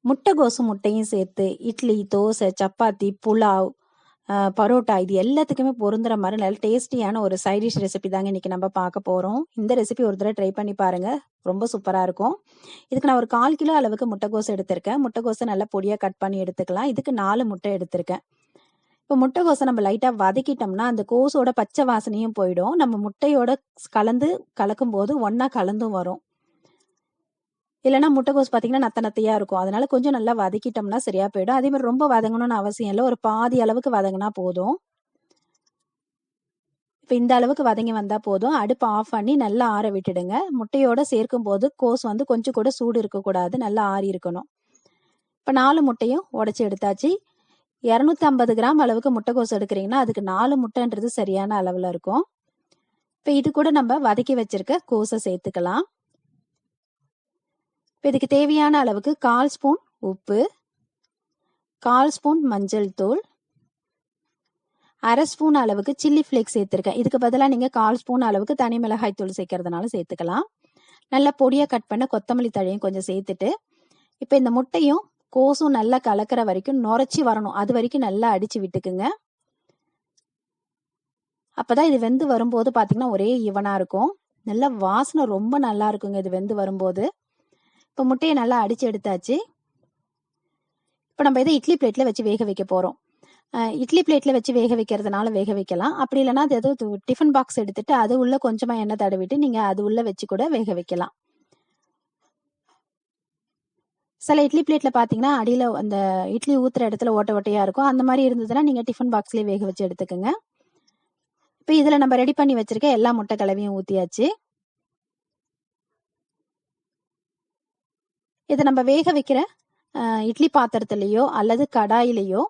முட்டைகோசும் முட்டையும் சேர்த்து இட்லி, தோசை, சப்பாத்தி, புலாவ், பரோட்டா இது எல்லாத்துக்குமே பொருந்துற மாரி நல்ல டேஸ்டியான ஒரு சைட் டிஷ் ரெசிபி தாங்க இன்னைக்கு நம்ம பார்க்க போறோம். இந்த ரெசிபி ஒரு தடவை ட்ரை பண்ணி பாருங்க. ரொம்ப சூப்பரா இருக்கும். இதுக்கு நான் ஒரு 1/4 கிலோ அளவுக்கு முட்டைகோஸ் எடுத்திருக்கேன். முட்டைகோஸ நல்லா பொடியா கட் பண்ணி எடுத்துக்கலாம். இதுக்கு 4 முட்டை எடுத்திருக்கேன். இப்போ முட்டைகோஸ நம்ம லைட்டா வதக்கிட்டோம்னா, அந்த கோஸோட பச்சை வாசனையும் போயிடும். நம்ம முட்டையோட கலக்கும்போது ஒண்ணா கலந்தும் வரும். இல்லன்னா முட்டைகோஸ் பார்த்தீங்கன்னா, நத்த நத்தையா இருக்கும். அதனால கொஞ்சம் நல்லா வதக்கிட்டோம்னா சரியா போயிடும். அதே மாரி ரொம்ப வதங்கணும்னு அவசியம் இல்ல. ஒரு பாதி அளவுக்கு வதங்குனா போதும். இப்ப இந்த அளவுக்கு வதங்கி வந்தா போதும். அடுப்ப ஆஃப் பண்ணி நல்லா ஆற விட்டுடுங்க. முட்டையோட சேர்க்கும்போது கோஸ் வந்து கொஞ்சம் கூட சூடு இருக்கக்கூடாது. நல்லா ஆறி இருக்கணும். இப்ப 4 முட்டையும் உடைச்சு எடுத்தாச்சு. 250 கிராம் அளவுக்கு முட்டைகோஸ் எடுக்கிறீங்கன்னா, அதுக்கு 4 முட்டைன்றது சரியான அளவுல இருக்கும். இப்ப இது கூட நம்ம வதக்கி வச்சிருக்க கோஸ சேர்த்துக்கலாம். இப்ப இதுக்கு தேவையான அளவுக்கு 1/4 ஸ்பூன் உப்பு, 1/4 ஸ்பூன் மஞ்சள் தூள், 1/2 ஸ்பூன் அளவுக்கு சில்லி ஃப்ளேக்ஸ் சேர்த்திருக்கேன். இதுக்கு பதிலா நீங்க 1/4 ஸ்பூன் அளவுக்கு தனி மிளகாய் தூள் சேர்க்கறதுனால சேர்த்துக்கலாம். நல்லா பொடியா கட் பண்ண கொத்தமல்லி தழையும் கொஞ்சம் சேர்த்துட்டு, இப்ப இந்த முட்டையும் கோஸும் நல்லா கலக்கிற வரைக்கும் நுரைச்சி வரணும். அது வரைக்கும் நல்லா அடிச்சு விட்டுக்குங்க. அப்பதான் இது வெந்து வரும்போது பாத்தீங்கன்னா ஒரே ஈவனா இருக்கும். நல்ல வாசனை ரொம்ப நல்லா இருக்குங்க இது வெந்து வரும்போது. இப்ப முட்டையை நல்லா அடிச்சு எடுத்தாச்சு. இப்ப நம்ம இதை இட்லி பிளேட்ல வச்சு வேக வைக்க போறோம். இட்லி பிளேட்ல வச்சு வேக வைக்கிறதுனால வேக வைக்கலாம். அப்படி இல்லைன்னா அது ஏதோ டிஃபன் பாக்ஸ் எடுத்துட்டு அது உள்ள கொஞ்சமா எண்ணெய் தடவிட்டு நீங்க அது உள்ள வச்சு கூட வேக வைக்கலாம். சில இட்லி பிளேட்ல பாத்தீங்கன்னா அடியில அந்த இட்லி ஊத்துற இடத்துல ஓட்ட ஓட்டையா இருக்கும். அந்த மாதிரி இருந்ததுன்னா நீங்க டிஃபன் பாக்ஸ்லயே வேக வச்சு எடுத்துக்கோங்க. இப்ப இதுல நம்ம ரெடி பண்ணி வச்சிருக்க எல்லா முட்டை கலவையும் ஊத்தியாச்சு. இதை நம்ம வேக வைக்கிற இட்லி பாத்திரத்திலேயோ அல்லது கடாயிலேயோ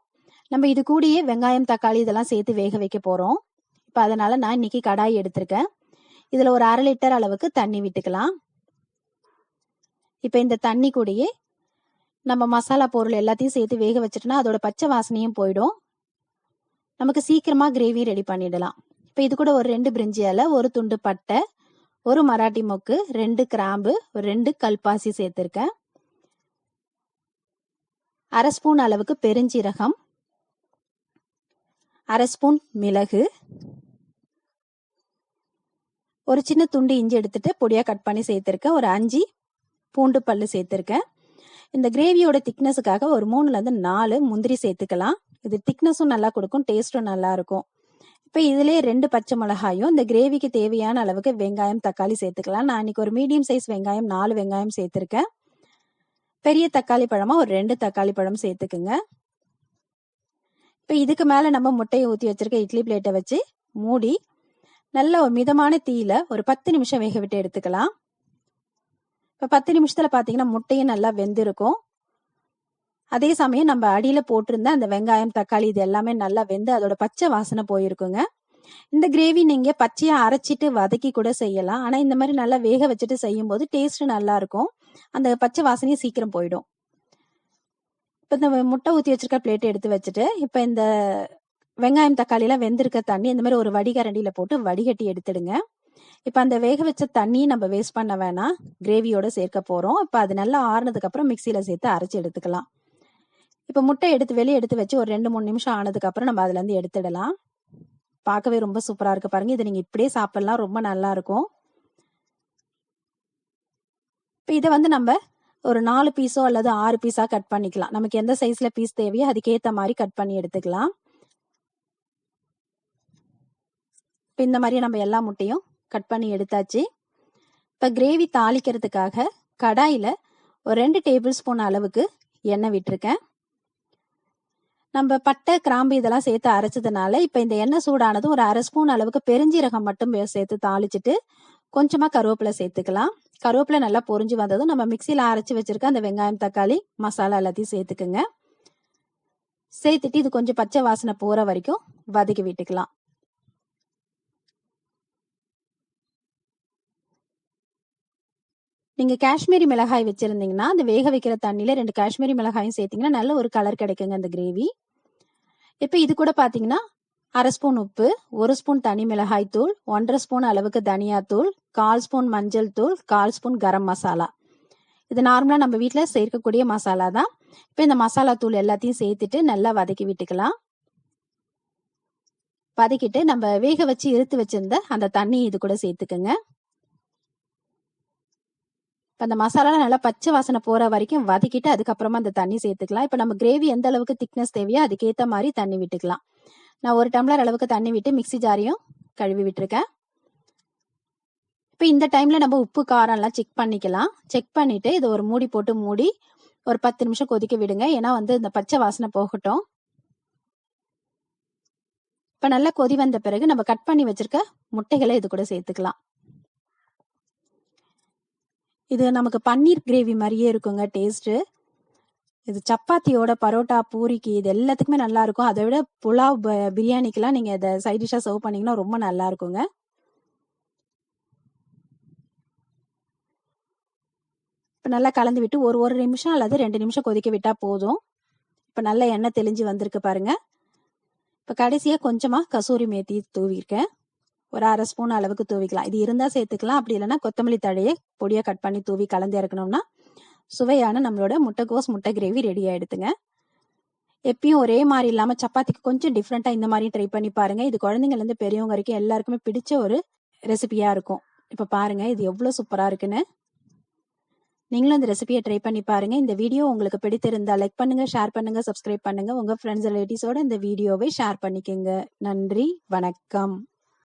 நம்ம இது கூடயே வெங்காயம், தக்காளி இதெல்லாம் சேர்த்து வேக வைக்க போறோம். இப்ப அதனால நான் இன்னைக்கு கடாய் எடுத்திருக்கேன். இதுல ஒரு 1/2 லிட்டர் அளவுக்கு தண்ணி விட்டுக்கலாம். இப்ப இந்த தண்ணி கூடயே நம்ம மசாலா பொருள் எல்லாத்தையும் சேர்த்து வேக வச்சுட்டோம்னா அதோட பச்சை வாசனையும் போயிடும். நமக்கு சீக்கிரமா கிரேவி ரெடி பண்ணிடலாம். இப்ப இது கூட ஒரு 2 பிரிஞ்சி இலை, ஒரு துண்டு பட்டை, ஒரு மராட்டி மொக்கு, 2 கிராம்பு, ஒரு 2 கல்பாசி சேர்த்திருக்கேன். 1/2 ஸ்பூன் அளவுக்கு பெருஞ்சீரகம், 1/2 ஸ்பூன் மிளகு, ஒரு சின்ன துண்டு இஞ்சி எடுத்துட்டு பொடியா கட் பண்ணி சேர்த்திருக்கேன். ஒரு 5 பூண்டு பல்லு சேர்த்திருக்கேன். இந்த கிரேவியோட திக்னஸுக்காக ஒரு 3ல இருந்து 4 முந்திரி சேர்த்துக்கலாம். இது திக்னஸும் நல்லா கொடுக்கும், டேஸ்டும் நல்லா இருக்கும். இப்ப இதுலயே 2 பச்சை மிளகாயும் இந்த கிரேவிக்கு தேவையான அளவுக்கு வெங்காயம், தக்காளி சேர்த்துக்கலாம். நான் இன்னைக்கு ஒரு மீடியம் சைஸ் வெங்காயம் 4 வெங்காயம் சேர்த்திருக்கேன். பெரிய தக்காளி பழமா ஒரு 2 தக்காளி பழம் சேர்த்துக்குங்க. இப்ப இதுக்கு மேல நம்ம முட்டையை ஊத்தி வச்சிருக்க இட்லி பிளேட்டை வச்சு மூடி நல்ல ஒரு மிதமான தீயில ஒரு 10 நிமிஷம் வேக விட்டு எடுத்துக்கலாம். இப்ப 10 நிமிஷத்துல பாத்தீங்கன்னா முட்டையும் நல்லா வெந்திருக்கும். அதே சமயம் நம்ம அடியில போட்டிருந்த அந்த வெங்காயம், தக்காளி இது எல்லாமே நல்லா வெந்து அதோட பச்சை வாசனை போயிருக்குங்க. இந்த கிரேவி நீங்க பச்சையா அரைச்சிட்டு வதக்கி கூட செய்யலாம். ஆனா இந்த மாதிரி நல்லா வேக வச்சுட்டு செய்யும் போது டேஸ்ட் நல்லா இருக்கும். அந்த பச்சை வாசனையும் சீக்கிரம் போயிடும். இப்ப இந்த முட்டை ஊத்தி வச்சிருக்க பிளேட் எடுத்து வச்சுட்டு இப்ப இந்த வெங்காயம், தக்காளி எல்லாம் வெந்திருக்க தண்ணி இந்த மாதிரி ஒரு வடிகரண்டியில போட்டு வடிகட்டி எடுத்துடுங்க. இப்ப அந்த வேக வச்ச தண்ணியை நம்ம வேஸ்ட் பண்ண வேணாம், கிரேவியோட சேர்க்க போறோம். இப்ப அது நல்லா ஆறுனதுக்கு அப்புறம் மிக்சியில சேர்த்து அரைச்சு எடுத்துக்கலாம். இப்ப முட்டை வெளியே எடுத்து வச்சு ஒரு 2-3 நிமிஷம் ஆனதுக்கு அப்புறம் நம்ம அதுல இருந்து எடுத்துடலாம். பார்க்கவே ரொம்ப சூப்பரா இருக்கு பாருங்க. இதை நீங்க இப்படியே சாப்பிடலாம், ரொம்ப நல்லா இருக்கும். இப்ப இதை வந்து நம்ம ஒரு 4 பீஸோ அல்லது 6 பீஸா கட் பண்ணிக்கலாம். நமக்கு எந்த சைஸ்ல பீஸ் தேவையோ அதுக்கேத்த மாதிரி கட் பண்ணி எடுத்துக்கலாம். இப்ப இந்த மாதிரி நம்ம எல்லா முட்டையும் கட் பண்ணி எடுத்தாச்சு. இப்ப கிரேவி தாளிக்கிறதுக்காக கடாயில ஒரு 2 டேபிள் ஸ்பூன் அளவுக்கு எண்ணெய் விட்டுருக்கேன். நம்ம பட்டை, கிராம்பு இதெல்லாம் சேர்த்து அரைச்சதுனால இப்ப இந்த எண்ணெய் சூடானதும் ஒரு 1/2 ஸ்பூன் அளவுக்கு பெருஞ்சீரகம் மட்டும் சேர்த்து தாளிச்சுட்டு கொஞ்சமா கருவேப்பிலை சேர்த்துக்கலாம். கருவேப்பிலை நல்லா பொரிஞ்சு வந்ததும் நம்ம மிக்சியில அரைச்சு வச்சிருக்க அந்த வெங்காயம், தக்காளி மசாலா எல்லாத்தையும் சேர்த்துக்குங்க. சேர்த்துட்டு இது கொஞ்சம் பச்சை வாசனை போற வரைக்கும் வதக்கி விட்டுக்கலாம். நீங்க காஷ்மீரி மிளகாய் வச்சிருந்தீங்கன்னா அந்த வேக வைக்கிற தண்ணியில 2 காஷ்மீரி மிளகாயும் சேர்த்தீங்கன்னா நல்ல ஒரு கலர் கிடைக்குங்க அந்த கிரேவி. இப்ப இது கூட பாத்தீங்கன்னா 1/2 ஸ்பூன் உப்பு, 1 ஸ்பூன் தனி மிளகாய் தூள், 1/2 ஸ்பூன் அளவுக்கு தனியா தூள், 1/4 ஸ்பூன் மஞ்சள் தூள், 1/4 ஸ்பூன் கரம் மசாலா இது நார்மலா நம்ம வீட்ல சேர்க்கக்கூடிய மசாலா தான். இப்ப இந்த மசாலா தூள் எல்லாத்தையும் சேர்த்துட்டு நல்லா வதக்கி விட்டுக்கலாம். வதக்கிட்டு நம்ம வேக வச்சு எடுத்து வச்சிருந்த அந்த தண்ணி இது கூட சேர்த்துக்கங்க. இப்ப அந்த மசாலா நல்லா பச்சை வாசனை போற வரைக்கும் வதக்கிட்டு அதுக்கப்புறமா அந்த தண்ணி சேர்த்துக்கலாம். இப்ப நம்ம கிரேவி எந்த அளவுக்கு திக்னஸ் தேவையோ அதுக்கேத்த மாதிரி தண்ணி விட்டுக்கலாம். நான் 1 டம்ளர் அளவுக்கு தண்ணி விட்டு மிக்ஸி ஜாரையும் கழுவி விட்டுருக்கேன். இப்ப இந்த டைம்ல நம்ம உப்பு காரம் எல்லாம் செக் பண்ணிக்கலாம். செக் பண்ணிட்டு இதை ஒரு மூடி போட்டு மூடி ஒரு 10 நிமிஷம் கொதிக்க விடுங்க. ஏன்னா இந்த பச்சை வாசனை போகட்டும். இப்ப நல்லா கொதி வந்த பிறகு நம்ம கட் பண்ணி வச்சிருக்க முட்டைகளை இது கூட சேர்த்துக்கலாம். இது நமக்கு பன்னீர் கிரேவி மாதிரியே இருக்குங்க டேஸ்ட். இது சப்பாத்தியோட, பரோட்டா, பூரிக்கு இது எல்லாத்துக்குமே நல்லா இருக்கும். அதை விட புலாவ், பிரியாணிக்கெல்லாம் நீங்க இதை சைட் டிஷ்ஷா சர்வ் பண்ணீங்கன்னா ரொம்ப நல்லா இருக்குங்க. இப்ப நல்லா கலந்து விட்டு ஒரு நிமிஷம் அல்லது 2 நிமிஷம் கொதிக்க விட்டா போதும். இப்ப நல்லா எண்ணெய் தெளிஞ்சு வந்திருக்கு பாருங்க. இப்ப கடைசியா கொஞ்சமா கசூரி மேத்தி தூவிருக்கேன். ஒரு 1/2 ஸ்பூன் அளவுக்கு தூவிக்கலாம். இது இருந்தா சேர்த்துக்கலாம். அப்படி இல்லைன்னா கொத்தமல்லி தழையை பொடியா கட் பண்ணி தூவி கலந்து இறக்கணும்னா சுவையான நம்மளோட முட்டைகோஸ் முட்டை கிரேவி ரெடி ஆயிடுதுங்க. எப்பயும் ஒரே மாதிரி இல்லாம சப்பாத்திக்கு கொஞ்சம் டிஃப்ரெண்டா இந்த மாதிரி ட்ரை பண்ணி பாருங்க. இது குழந்தைங்கள்ல இருந்து பெரியவங்க வரைக்கும் எல்லாருக்குமே பிடிச்ச ஒரு ரெசிபியா இருக்கும். இப்ப பாருங்க இது எவ்வளவு சூப்பரா இருக்குன்னு. நீங்களும் இந்த ரெசிபியை ட்ரை பண்ணி பாருங்க. இந்த வீடியோ உங்களுக்கு பிடித்திருந்தா லைக் பண்ணுங்க, ஷேர் பண்ணுங்க, சப்ஸ்கிரைப் பண்ணுங்க. உங்க ஃப்ரெண்ட்ஸ் ரிலேட்டிவ்ஸோட இந்த வீடியோவை ஷேர் பண்ணிக்கோங்க. நன்றி, வணக்கம்.